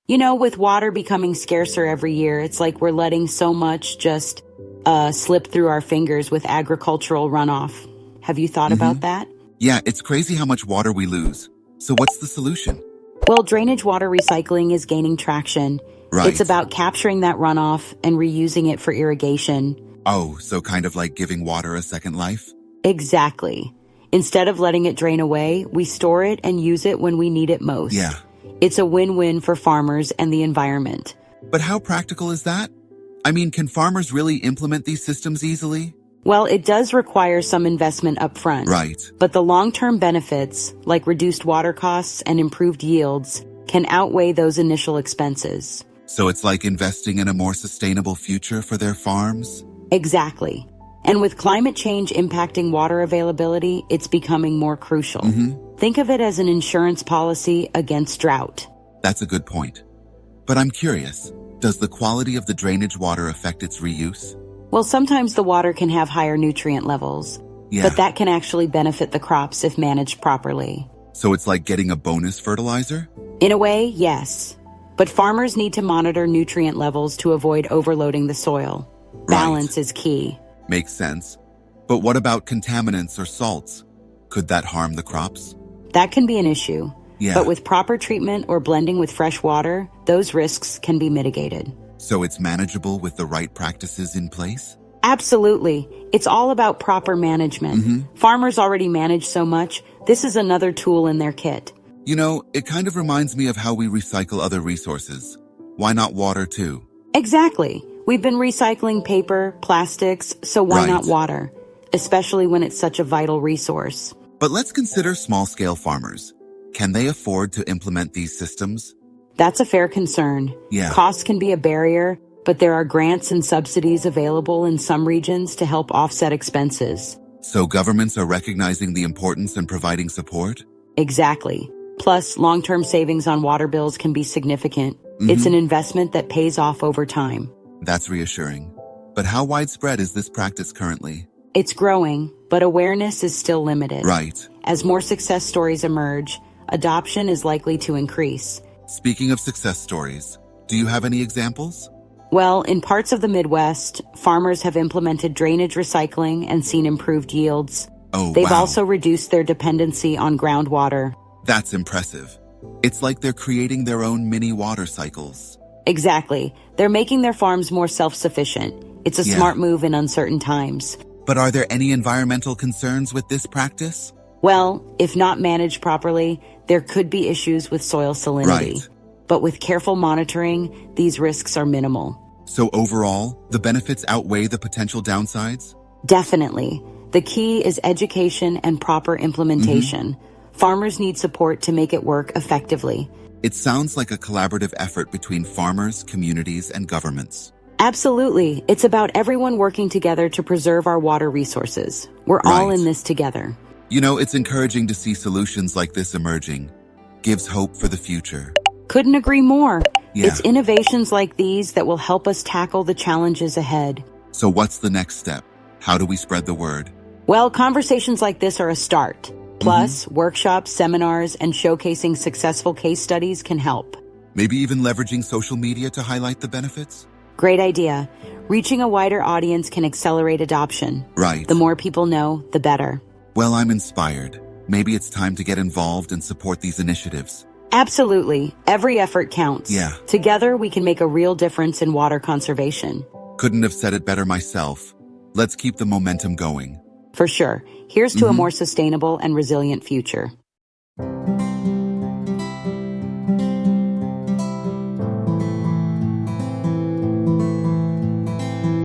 With water becoming scarcer every year, it's like we're letting so much just slip through our fingers with agricultural runoff. Have you thought about that? Yeah, it's crazy how much water we lose. So what's the solution? Well, drainage water recycling is gaining traction. Right. It's about capturing that runoff and reusing it for irrigation. Oh, so kind of like giving water a second life? Exactly. Instead of letting it drain away, we store it and use it when we need it most. Yeah. It's a win-win for farmers and the environment. But how practical is that? I mean, can farmers really implement these systems easily? Well, it does require some investment up front. Right. But the long-term benefits, like reduced water costs and improved yields, can outweigh those initial expenses. So it's like investing in a more sustainable future for their farms? Exactly. And with climate change impacting water availability, it's becoming more crucial. Think of it as an insurance policy against drought. That's a good point. But I'm curious, does the quality of the drainage water affect its reuse? Well, sometimes the water can have higher nutrient levels, but that can actually benefit the crops if managed properly. So it's like getting a bonus fertilizer? In a way, yes. But farmers need to monitor nutrient levels to avoid overloading the soil. Balance is key. Makes sense. But what about contaminants or salts? Could that harm the crops? That can be an issue. Yeah. But with proper treatment or blending with fresh water, those risks can be mitigated. So it's manageable with the right practices in place? Absolutely. It's all about proper management. Farmers already manage so much. This is another tool in their kit. You know, it kind of reminds me of how we recycle other resources. Why not water too? Exactly. We've been recycling paper, plastics, so why not water? Especially when it's such a vital resource. But let's consider small-scale farmers. Can they afford to implement these systems? That's a fair concern. Yeah. Costs can be a barrier, but there are grants and subsidies available in some regions to help offset expenses. So governments are recognizing the importance and providing support? Exactly. Plus, long-term savings on water bills can be significant. It's an investment that pays off over time. That's reassuring. But how widespread is this practice currently? It's growing, but awareness is still limited. Right. As more success stories emerge, adoption is likely to increase. Speaking of success stories, do you have any examples? Well, in parts of the Midwest, farmers have implemented drainage recycling and seen improved yields. Oh, They've wow. also reduced their dependency on groundwater. That's impressive. It's like they're creating their own mini water cycles. Exactly. They're making their farms more self-sufficient. It's a smart move in uncertain times. But are there any environmental concerns with this practice? Well, if not managed properly, there could be issues with soil salinity. Right. But with careful monitoring, these risks are minimal. So overall, the benefits outweigh the potential downsides? Definitely. The key is education and proper implementation. Farmers need support to make it work effectively. It sounds like a collaborative effort between farmers, communities, and governments. Absolutely. It's about everyone working together to preserve our water resources. We're all in this together. You know, it's encouraging to see solutions like this emerging. Gives hope for the future. Couldn't agree more. Yeah. It's innovations like these that will help us tackle the challenges ahead. So what's the next step? How do we spread the word? Well, conversations like this are a start. Plus, workshops, seminars, and showcasing successful case studies can help. Maybe even leveraging social media to highlight the benefits? Great idea. Reaching a wider audience can accelerate adoption. Right. The more people know, the better. Well, I'm inspired. Maybe it's time to get involved and support these initiatives. Absolutely. Every effort counts. Yeah. Together, we can make a real difference in water conservation. Couldn't have said it better myself. Let's keep the momentum going. For sure. Here's to a more sustainable and resilient future.